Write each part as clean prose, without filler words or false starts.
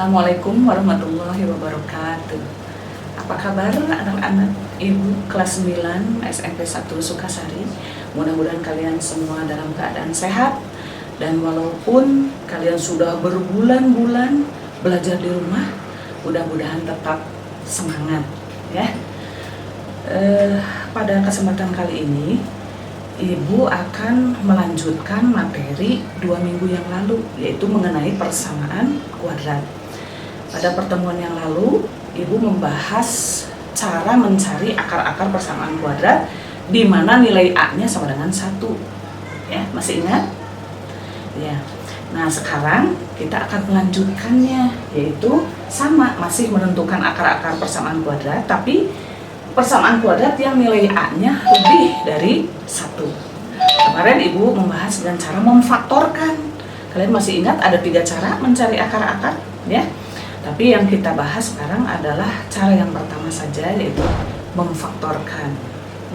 Assalamualaikum warahmatullahi wabarakatuh. Apa kabar anak-anak Ibu kelas 9 SMP 1 Sukasari? Mudah-mudahan kalian semua dalam keadaan sehat. Dan walaupun kalian sudah berbulan-bulan belajar di rumah, mudah-mudahan tetap semangat ya. Pada kesempatan kali ini Ibu akan melanjutkan materi 2 minggu yang lalu, yaitu mengenai persamaan kuadrat. Pada pertemuan yang lalu, Ibu membahas cara mencari akar-akar persamaan kuadrat di mana nilai A-nya sama dengan 1. Ya, masih ingat? Ya. Nah, sekarang kita akan melanjutkannya, yaitu sama, masih menentukan akar-akar persamaan kuadrat, tapi persamaan kuadrat yang nilai A-nya lebih dari 1. Kemarin Ibu membahas dengan cara memfaktorkan. Kalian masih ingat ada 3 cara mencari akar-akar ya? Tapi yang kita bahas sekarang adalah cara yang pertama saja, yaitu memfaktorkan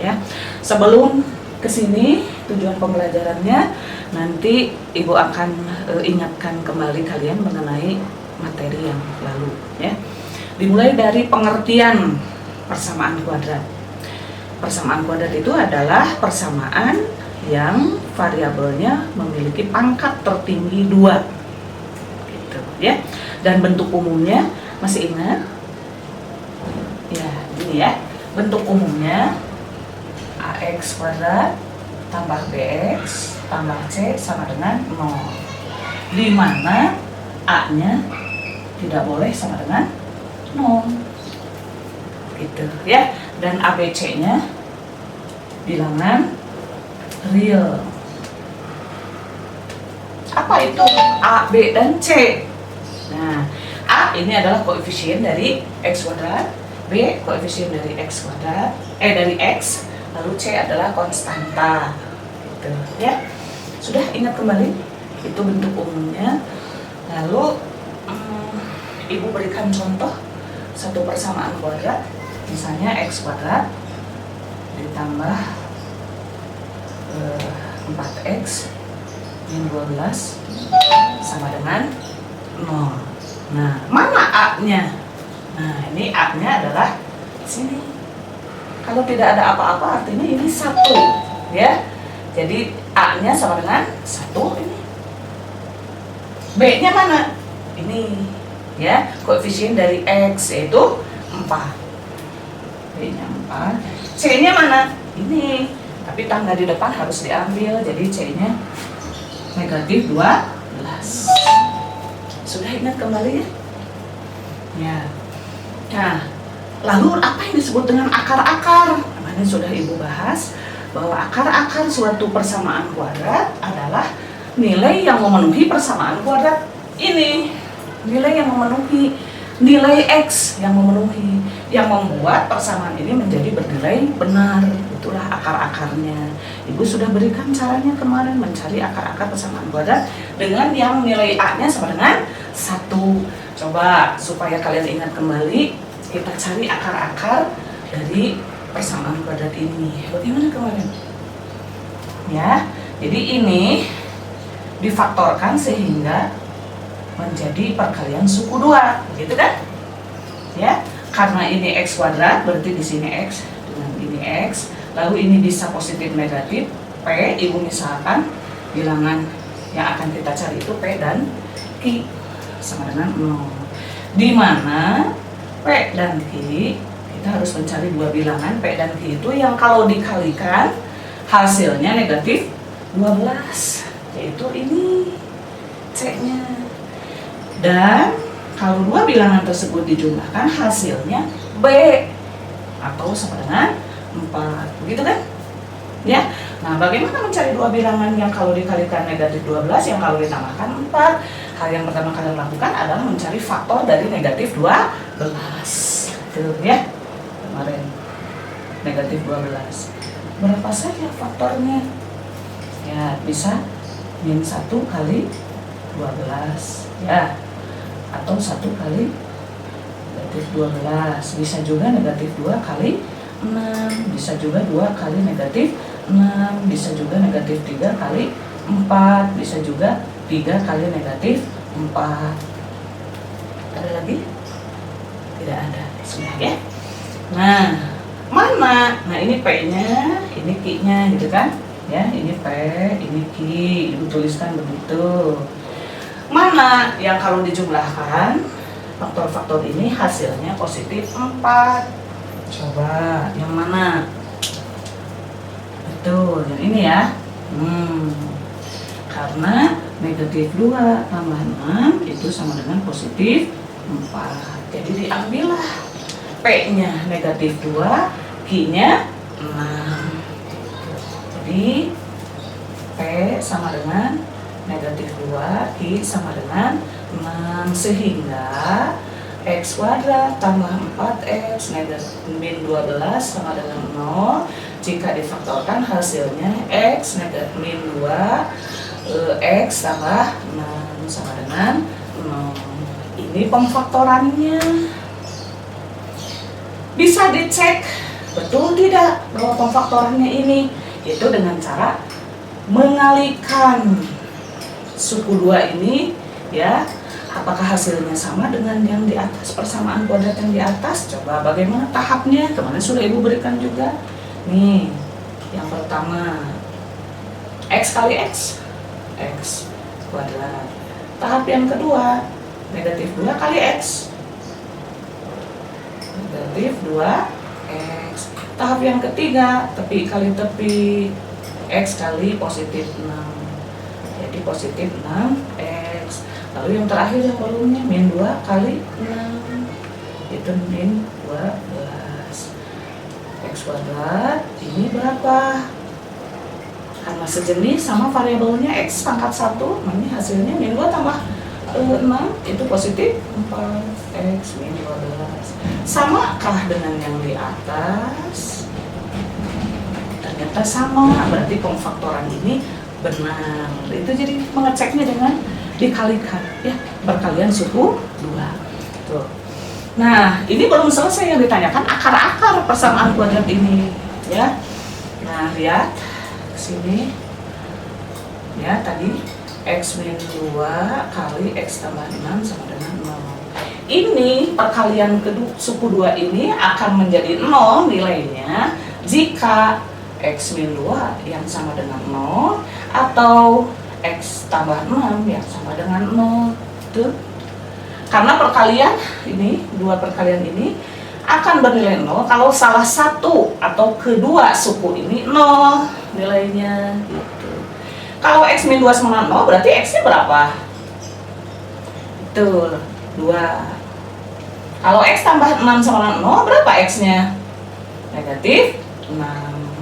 ya. Sebelum ke sini tujuan pembelajarannya, nanti Ibu akan ingatkan kembali kalian mengenai materi yang lalu ya. Dimulai dari pengertian persamaan kuadrat. Persamaan kuadrat itu adalah persamaan yang variabelnya memiliki pangkat tertinggi 2 gitu ya. Dan bentuk umumnya masih ingat? Ya, gini ya. Bentuk umumnya AX kuadrat tambah BX tambah C sama dengan 0. Di mana A-nya tidak boleh sama dengan 0. Gitu ya. Dan ABC-nya bilangan real. Apa itu A, B, dan C? Nah, A ini adalah koefisien dari X kuadrat, B koefisien dari X kuadrat, dari X, lalu C adalah konstanta. Gitu ya. Sudah ingat kembali? Itu bentuk umumnya. Lalu Ibu berikan contoh satu persamaan kuadrat. Misalnya X kuadrat ditambah 4X min 12 sama dengan 0. Nah, mana A-nya? Nah, ini A-nya adalah di sini. Kalau tidak ada apa-apa artinya ini 1 ya. Jadi A-nya sama dengan 1 ini. B-nya mana? Ini ya, koefisien dari X yaitu 4. B-nya 4. C-nya mana? Ini. Tapi tangga di depan harus diambil. Jadi C-nya negatif 12. Sudah ingat kembali ya? Ya. Nah, lalu apa yang disebut dengan akar-akar? Kemarin sudah Ibu bahas bahwa akar-akar suatu persamaan kuadrat adalah nilai yang memenuhi persamaan kuadrat ini. Nilai yang memenuhi, nilai X yang memenuhi, yang membuat persamaan ini menjadi bernilai benar. Itulah akar-akarnya. Ibu sudah berikan caranya kemarin mencari akar-akar persamaan kuadrat dengan yang nilai A-nya sama dengan 1. Coba supaya kalian ingat kembali, kita cari akar-akar dari persamaan kuadrat ini. Bagaimana kemarin? Ya, jadi ini difaktorkan sehingga menjadi perkalian suku 2, gitu kan? Ya, karena ini X kuadrat berarti di sini X dengan ini X, lalu ini bisa positif negatif. P, Ibu misalkan bilangan yang akan kita cari itu P dan Q sama dengan 0. Di mana P dan Q kita harus mencari 2 bilangan P dan Q itu yang kalau dikalikan hasilnya negatif 12, yaitu ini C-nya. Dan kalau 2 bilangan tersebut dijumlahkan hasilnya B atau sama dengan 4, begitu kan? Ya. Nah, bagaimana mencari 2 bilangan yang kalau dikalikan negatif 12, yang kalau ditambahkan 4? Hal yang pertama kalian lakukan adalah mencari faktor dari negatif 12. Tuh ya, kemarin negatif 12. Berapa saja faktornya? Ya, bisa min 1 kali 12 ya, atau 1 kali negatif 12. Bisa juga negatif 2 kali 6, bisa juga 2 kali negatif 6, bisa juga negatif 3 kali 4, bisa juga 3 kali negatif 4. Ada lagi? Tidak ada. Sudah ya. Nah, mana? Nah, ini P-nya, ini Q-nya gitu kan? Ya, ini P, ini Q, Ibu tuliskan begitu. Mana yang kalau dijumlahkan faktor-faktor ini hasilnya positif 4? Coba, yang mana? Betul, yang ini ya. Karena negatif 2 tambah 6 itu sama dengan positif 4. Jadi diambillah P-nya negatif 2, Q-nya 6. Jadi P sama dengan negatif 2, Q sama dengan 6. Sehingga X kuadrat tambah 4X min 12 sama dengan 0. Jika difaktorkan hasilnya X negatif min 2 X tambah 6 sama dengan 0. Ini pemfaktorannya. Bisa dicek betul tidak bahwa pemfaktorannya ini, yaitu dengan cara mengalikan suku 2 ini ya. Apakah hasilnya sama dengan yang di atas, persamaan kuadrat yang di atas? Coba bagaimana tahapnya? Kemarin sudah Ibu berikan juga. Nih, yang pertama X kali X, X kuadrat. Tahap yang kedua negatif 2 kali X, negatif 2X. Tahap yang ketiga tepi kali tepi, X kali positif 6, jadi positif 6X. Lalu yang terakhir yang volumenya min 2 kali 6, itu min 12. X kuadrat ini berapa? Karena sejenis sama variabelnya X pangkat 1, ini hasilnya min 2 tambah 6 itu positif 4X min 12. Samakah dengan yang di atas? Ternyata sama, berarti pemfaktoran ini benar. Itu jadi mengeceknya dengan dikalikan ya, perkalian suku 2. Tuh. Nah, ini belum selesai yang ditanyakan akar-akar persamaan kuadrat ini ya. Nah, lihat sini ya, tadi X min 2 kali X tambah 6 sama dengan 0. Ini perkalian kedua suku 2 ini akan menjadi 0 nilainya jika X min 2 yang sama dengan 0 atau X tambah 6 yang sama dengan 0. Tuh. Karena perkalian ini, dua perkalian ini akan bernilai 0 kalau salah satu atau kedua suku ini 0 nilainya gitu. Kalau X min 2 sama 0 berarti X nya berapa? Betul, 2. Kalau X tambah 6 sama 0 berapa X nya? Negatif 6.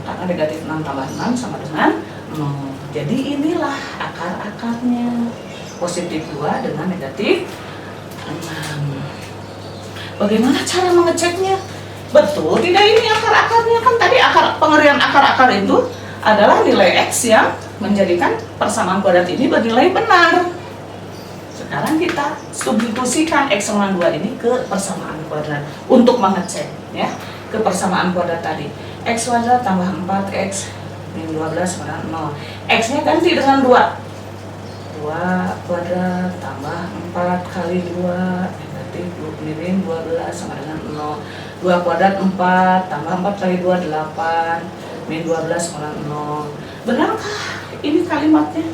Karena negatif 6 tambah 6 sama dengan 0. Jadi inilah akar-akarnya. Positif 2 dengan negatif 6. Bagaimana cara mengeceknya? Betul tidak ini akar-akarnya? Kan tadi pengerian akar-akar itu adalah nilai X yang menjadikan persamaan kuadrat ini bernilai benar. Sekarang kita substitusikan X sama 2 ini ke persamaan kuadrat untuk mengecek ya, ke persamaan kuadrat tadi. X kuadrat tambah 4X min 12 sama 0. X nya ganti dengan 2. 2 kuadrat tambah 4 kali 2 negatif min 12 sama dengan 0. 2 kuadrat 4 tambah 4 kali 2 8 min 12 sama 0. Benarkah ini kalimatnya?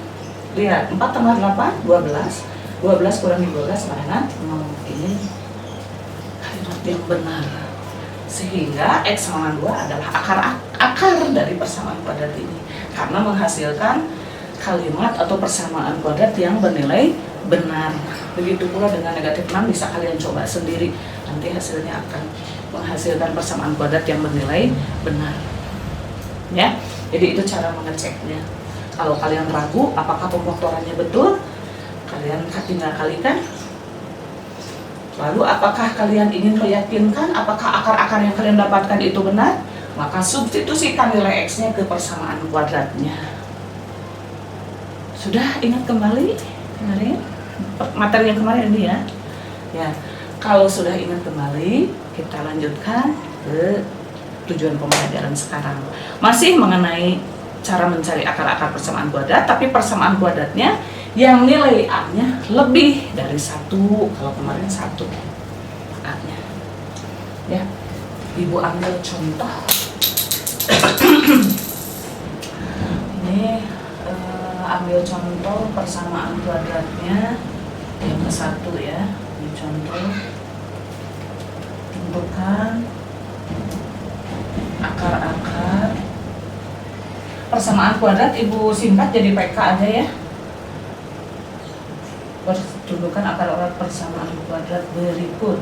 Lihat, 4 tambah 8, 12. 12 kurangi 12 sama dengan 0. Ini kalimat yang benar. Sehingga X sama 2 adalah akar dari persamaan kuadrat ini. Karena menghasilkan kalimat atau persamaan kuadrat yang bernilai benar. Begitu pula dengan negatif 6 bisa kalian coba sendiri. Nanti hasilnya akan menghasilkan persamaan kuadrat yang bernilai benar. Ya, jadi itu cara mengeceknya. Kalau kalian ragu apakah pemfaktorannya betul, kalian tinggal kalikan. Lalu apakah kalian ingin meyakinkan apakah akar-akar yang kalian dapatkan itu benar, maka substitusikan nilai X-nya ke persamaan kuadratnya. Sudah ingat kembali kemarin materi yang kemarin ini ya. Ya, kalau sudah ingat kembali, kita lanjutkan ke tujuan pembelajaran sekarang. Masih mengenai cara mencari akar-akar persamaan kuadrat, tapi persamaan kuadratnya yang nilai A-nya lebih dari 1. Kalau kemarin 1 A-nya. Ya, Ibu ambil contoh. Ini ambil contoh persamaan kuadratnya yang ke-1 ya. Ini contoh. Tentukan akar-akar persamaan kuadrat. Ibu singkat jadi PK aja ya. Tentukan akar-akar persamaan kuadrat berikut.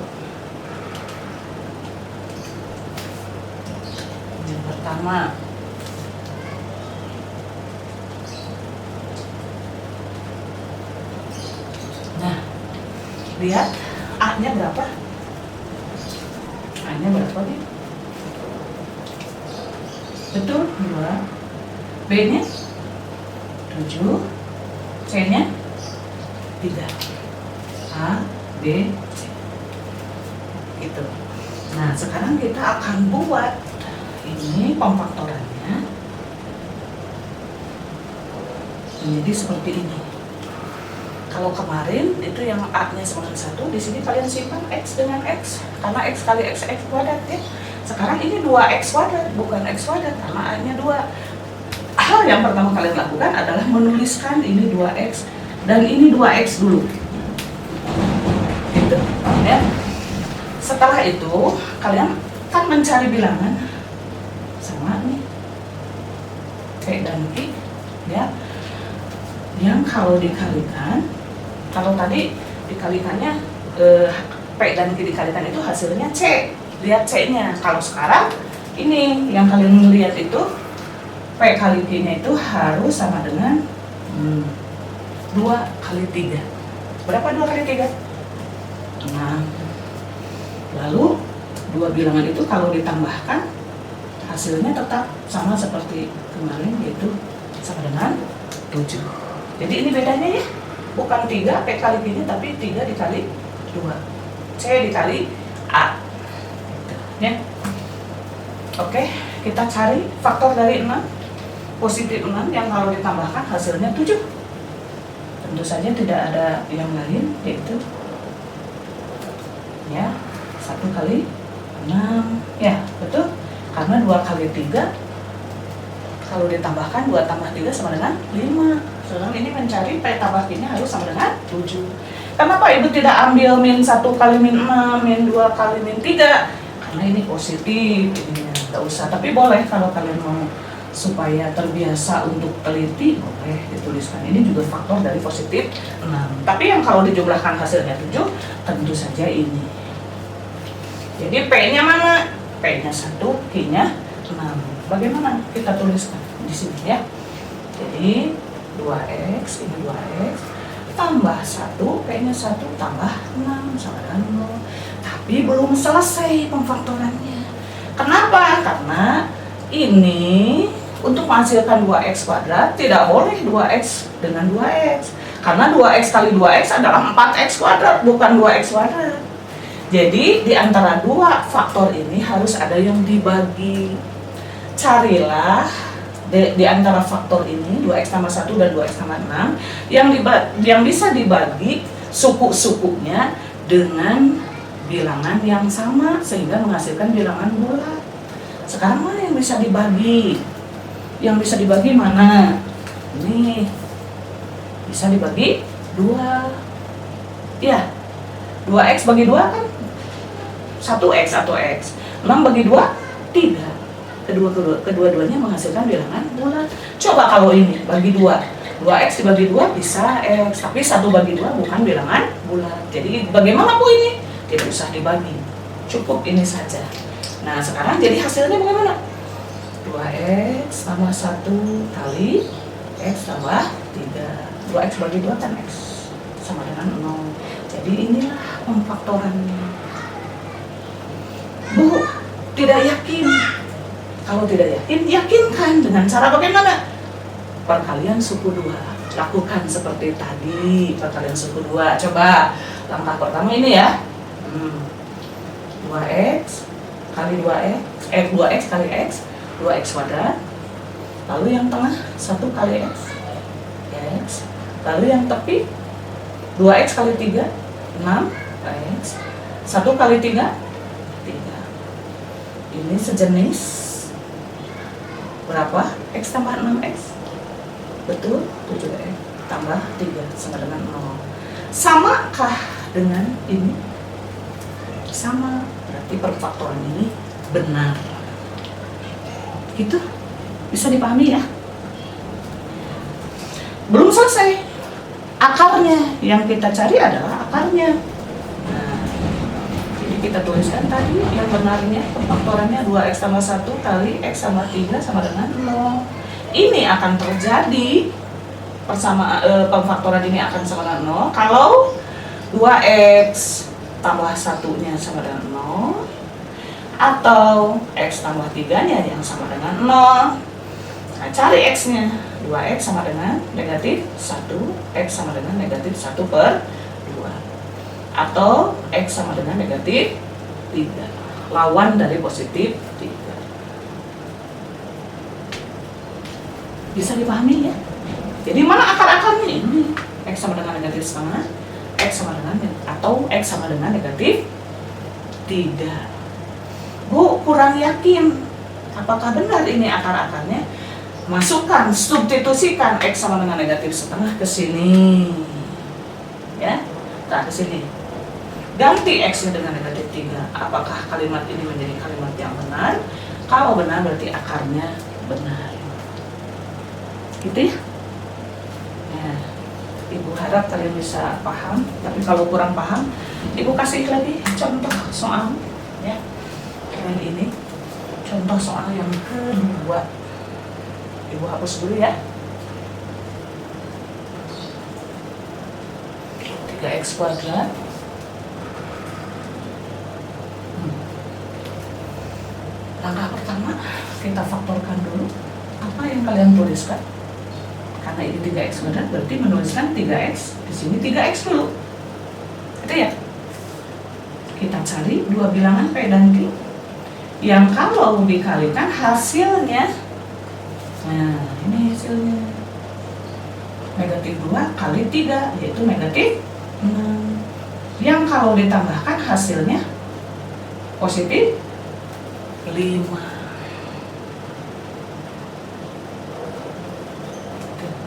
Yang pertama, nah, lihat A-nya berapa? A-nya berapa nih? Betul, 2. B-nya 7. C-nya 3. A, B, C. Gitu. Nah, sekarang kita akan buat ini pemfaktorannya menjadi seperti ini. Kalau kemarin itu yang A-nya sama dengan 1, di sini kalian simpan X dengan X, karena X kali X, X kuadrat ya. Sekarang ini 2X kuadrat, bukan X kuadrat, karena A-nya 2. Hal yang pertama kalian lakukan adalah menuliskan ini 2X dan ini 2X dulu. Gitu, ya. Setelah itu, kalian kan mencari bilangan sama nih P dan Q ya, yang kalau dikalikan, kalau tadi dikalikannya P dan Q dikalikan itu hasilnya C, lihat C-nya. Kalau sekarang ini yang kalian lihat itu P kali Q-nya itu harus sama dengan 2 kali 3. Berapa 2 kali 3? 6. Lalu dua bilangan itu kalau ditambahkan hasilnya tetap sama seperti kemarin, yaitu sama dengan 7. Jadi ini bedanya ya, bukan 3 P kali Q-nya, tapi 3 dikali 2 C dikali A ya. Oke, kita cari faktor dari 6, positif 6 yang kalau ditambahkan hasilnya 7. Tentu saja tidak ada yang lain, yaitu ya 1 kali 6 ya, betul, karena 2 kali 3 kalau ditambahkan 2 tambah 3 sama dengan 5. Sekarang ini mencari P tambah Q-nya harus sama dengan 7. Kenapa Ibu tidak ambil min 1 kali min 6, min 2 kali min 3? Karena ini positif, ini tidak usah. Tapi boleh kalau kalian mau supaya terbiasa untuk teliti, boleh dituliskan. Ini juga faktor dari positif 6. Tapi yang kalau dijumlahkan hasilnya 7, tentu saja ini. Jadi P-nya mana? P-nya 1, Q-nya 6. Bagaimana kita tuliskan di sini ya? Jadi 2X, ini 2X, tambah 1, P-nya 1, tambah 6, sama dengan 0. Tapi belum selesai pemfaktorannya. Kenapa? Karena ini untuk menghasilkan 2X kuadrat tidak boleh 2X dengan 2X. Karena 2X kali 2X adalah 4X kuadrat, bukan 2X kuadrat. Jadi di antara dua faktor ini harus ada yang dibagi. Carilah di antara faktor ini 2X tambah 1 dan 2X tambah 6 yang bisa dibagi suku-sukunya dengan bilangan yang sama sehingga menghasilkan bilangan bulat. Sekarang mana yang bisa dibagi? Yang bisa dibagi mana? Ini bisa dibagi 2. Ya, 2X bagi 2 kan 1X, 1X. 6 bagi 2, 3. Kedua-duanya menghasilkan bilangan bulat. Coba kalau ini bagi 2, 2X dibagi 2 bisa X, tapi 1 bagi 2 bukan bilangan bulat. Jadi bagaimana Bu ini? Tidak usah dibagi, cukup ini saja. Nah sekarang jadi hasilnya bagaimana? 2X tambah 1 kali X tambah 3. 2X bagi 2 kan X sama dengan 0. Jadi inilah pemfaktorannya. Bu, tidak yakin? Kalau tidak yakin, yakinkan dengan cara bagaimana? Perkalian suku 2. Lakukan seperti tadi, perkalian suku 2. Coba, langkah pertama ini ya. 2X kali 2X, 2X kali X, 2X kuadrat. Lalu yang tengah 1 kali X, X Lalu yang tepi 2x kali 3 6x, 1 kali 3 3. Ini sejenis berapa? X tambah 6x. Betul, 7x tambah 3 sama dengan 0. Samakah dengan ini? Sama, berarti perfaktoran ini benar. Gitu, bisa dipahami ya? Belum selesai. Akarnya, yang kita cari adalah akarnya. Nah, jadi kita tuliskan tadi yang benarnya, perfaktorannya 2x tambah 1 kali x tambah 3 sama dengan 0. Ini akan terjadi pemfaktoran ini akan sama dengan 0 kalau 2x tambah 1-nya sama dengan 0 atau x tambah 3-nya yang sama dengan 0. Nah, cari x-nya. 2x sama dengan negatif 1, x sama dengan negatif 1 per 2. Atau x sama dengan negatif 3. Lawan dari positif 3. Bisa dipahami ya? Jadi mana akar-akarnya ini? X sama dengan negatif setengah, x sama dengan atau x sama dengan negatif 3. Bu, kurang yakin apakah benar ini akar-akarnya? Masukkan, substitusikan x sama dengan negatif setengah ke sini. Ya, ke sini. Ganti x-nya dengan negatif 3. Apakah kalimat ini menjadi kalimat yang benar? Kalau benar berarti akarnya benar. Gitu ya? Ya, Ibu harap kalian bisa paham. Tapi kalau kurang paham, Ibu kasih lagi contoh soal ya. Kayak ini contoh soal yang kedua. Ibu hapus dulu ya. 3x kuadrat langkah pertama kita faktorkan dulu. Apa yang kalian tuliskan? Karena ini 3x kuadrat berarti menuliskan 3x. Di sini 3x dulu. Itu ya. Kita cari dua bilangan P dan Q yang kalau dikalikan hasilnya, nah ini hasilnya negatif 2 kali 3 yaitu negatif 6. Yang kalau ditambahkan hasilnya positif 5.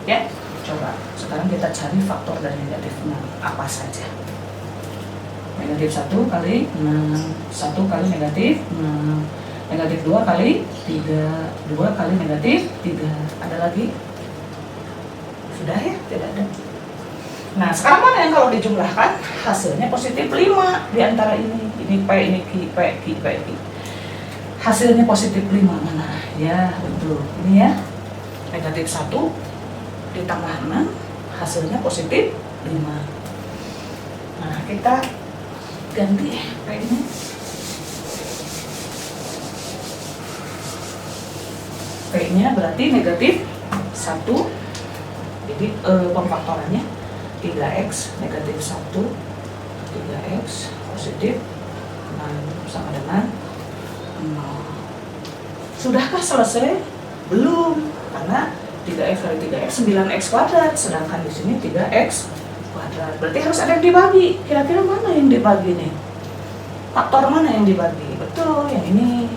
Ya, coba sekarang kita cari faktor dari negatif 6 apa saja. Negatif 1 kali 6, 1 kali negatif 6, negatif 2 kali 3, 2 kali negatif 3. Ada lagi? Sudah ya? Tidak ada. Nah, sekarang mana yang kalau dijumlahkan hasilnya positif 5 di antara ini. Ini P, ini Q, P, Q, P, Q. Hasilnya positif 5 mana? Ya, betul. Ini ya. Negatif 1 ditambah 6, hasilnya positif 5. Nah, kita ganti P ini. P-nya berarti negatif 1. Jadi pemfaktorannya 3x negatif 1, 3x positif 6 sama dengan 0. Sudahkah selesai? Belum, karena 3x kali 3x 9x kuadrat, sedangkan di sini 3x kuadrat. Berarti harus ada yang dibagi. Kira-kira mana yang dibagi nih? Faktor mana yang dibagi? Betul, yang ini.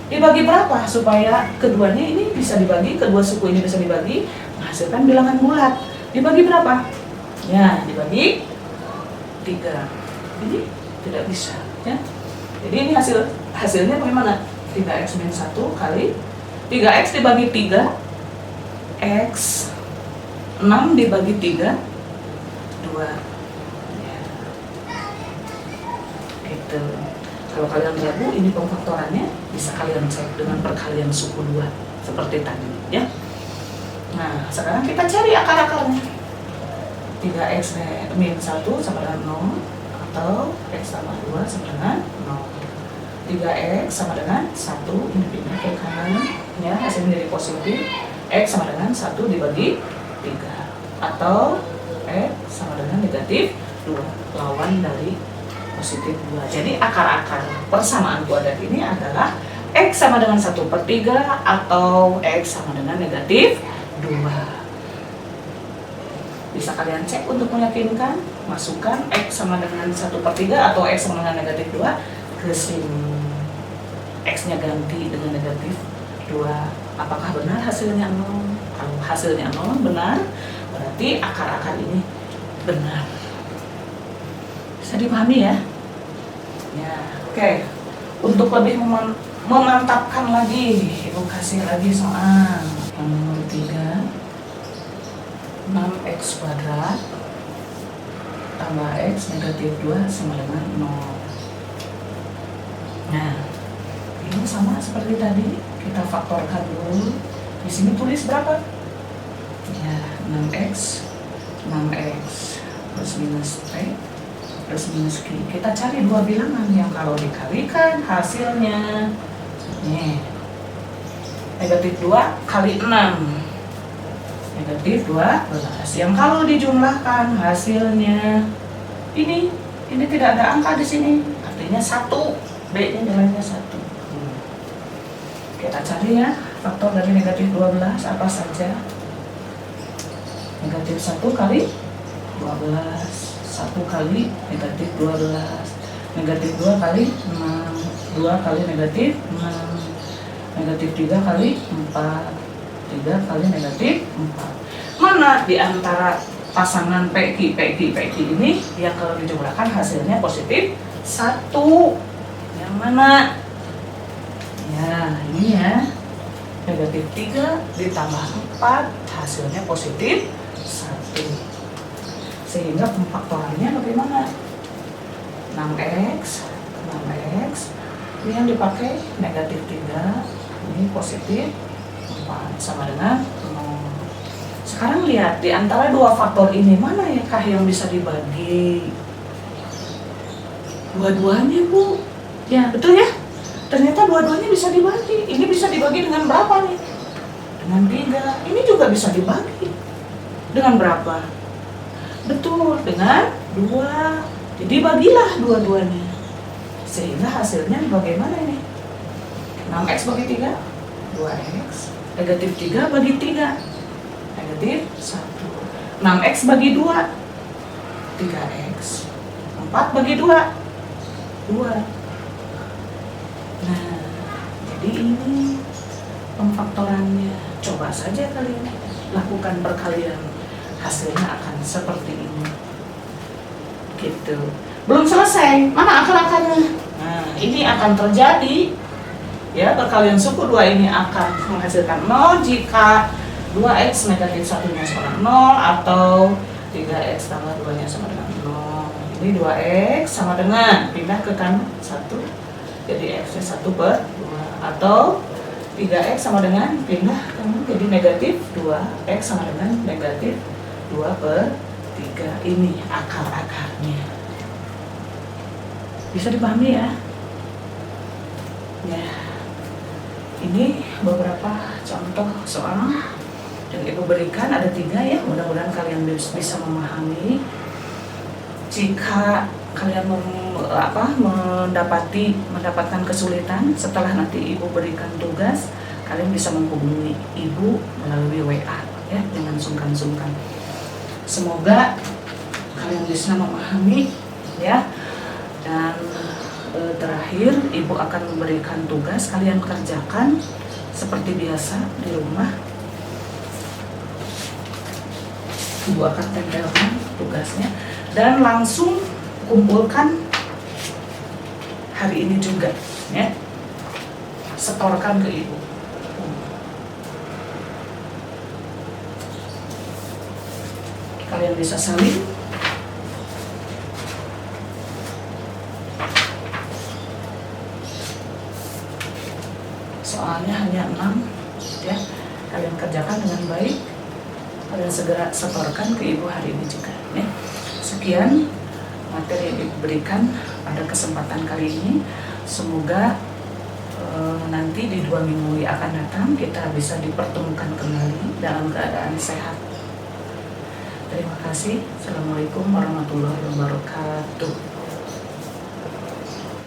Dibagi berapa supaya keduanya ini bisa dibagi, kedua suku ini bisa dibagi, menghasilkan bilangan bulat. Dibagi berapa? Ya, dibagi 3. Jadi tidak bisa ya. Jadi ini hasilnya bagaimana? 3x min 1 kali 3x dibagi 3 x 6 dibagi 3 2 ya. Gitu. Kalau kalian ragu ini pemfaktorannya, bisa kalian cek dengan perkalian suku 2 seperti tadi ya. Nah, sekarang kita cari akar-akarnya. 3x min 1 sama dengan 0 atau x sama 2 sama dengan 0. 3x sama dengan 1, ini pindah ke kanan ya, hasilnya menjadi positif. X sama dengan 1 dibagi 3 atau x sama dengan negatif 2, lawan dari positif 2. Jadi akar-akar persamaan kuadrat ini adalah x sama dengan 1/3 atau x sama dengan negatif 2. Bisa kalian cek untuk meyakinkan, masukkan X sama dengan 1/3 atau X sama dengan negatif 2 ke sini. X-nya ganti dengan negatif 2. Apakah benar hasilnya 0? Kalau hasilnya 0 benar, berarti akar-akar ini benar. Bisa dipahami ya? Ya, oke. Untuk lebih memantapkan lagi, Ibu kasih lagi soal yang nomor 3. 6x kuadrat tambah x negatif 2 sama dengan 0. Nah, ini sama seperti tadi, kita faktorkan dulu. Di sini tulis berapa? Ya, 6x plus minus p plus minus q. Kita cari dua bilangan yang kalau dikalikan hasilnya nih, negatif 2 kali 6 negatif 12. Yang kalau dijumlahkan hasilnya ini tidak ada angka di sini, artinya 1. B-nya nilainya 1. Kita cari ya faktor dari negatif 12 apa saja. Negatif 1 kali 12, 1 kali negatif 12, negatif 2 kali 6, 2 kali negatif 6, negatif 3 kali 4, 3 kali negatif 4. Mana di antara pasangan PQ ini yang kalau dijumlahkan hasilnya positif 1? Yang mana? Ya, ini ya. Negatif 3 ditambah 4 hasilnya positif 1. Sehingga pemfaktorannya bagaimana? 6x ini yang dipakai negatif 3, ini positif 4 sama dengan 0. Sekarang lihat di antara dua faktor ini mana ya kah yang bisa dibagi? Dua-duanya, Bu. Ya, betul ya? Ternyata dua-duanya bisa dibagi. Ini bisa dibagi dengan berapa nih? Dengan 3. Ini juga bisa dibagi. Dengan berapa? Betul, dengan 2. Jadi bagilah dua-duanya. Sehingga hasilnya bagaimana ini? 6x bagi 3, 2x. Negatif 3 bagi 3, negatif 1. 6x bagi 2, 3x. 4 bagi 2, 2. Nah, jadi ini pemfaktorannya. Coba saja kalian lakukan perkalian, hasilnya akan seperti ini. Gitu. Belum selesai, mana akar-akarnya? Nah, ini akan terjadi. Ya, perkalian suku 2 ini akan menghasilkan 0 jika 2x negatif 1-nya sama dengan 0 atau 3x tambah 2-nya sama dengan 0. Ini 2x sama dengan, pindah ke kanan 1, jadi x-nya 1/2. Atau 3x sama dengan, pindah ke kanan jadi negatif 2, x sama dengan negatif 2/3. Ini akar-akarnya. Bisa dipahami ya? Ya. Ini beberapa contoh soal yang Ibu berikan, ada 3 ya, mudah-mudahan kalian bisa memahami. Jika kalian mendapatkan kesulitan setelah nanti Ibu berikan tugas, kalian bisa menghubungi Ibu melalui WA ya, dengan sungkan-sungkan. Semoga kalian bisa memahami ya. Dan terakhir, Ibu akan memberikan tugas, kalian kerjakan seperti biasa di rumah. Ibu akan tempelkan tugasnya dan langsung kumpulkan hari ini juga ya. Setorkan ke Ibu. Kalian bisa salin. Soalnya hanya 6 ya, kalian kerjakan dengan baik, kalian segera setorkan ke Ibu hari ini juga ya. Sekian materi yang Ibu berikan pada kesempatan kali ini. Semoga nanti di 2 minggu yang akan datang kita bisa dipertemukan kembali dalam keadaan sehat. Terima kasih. Assalamualaikum warahmatullahi wabarakatuh.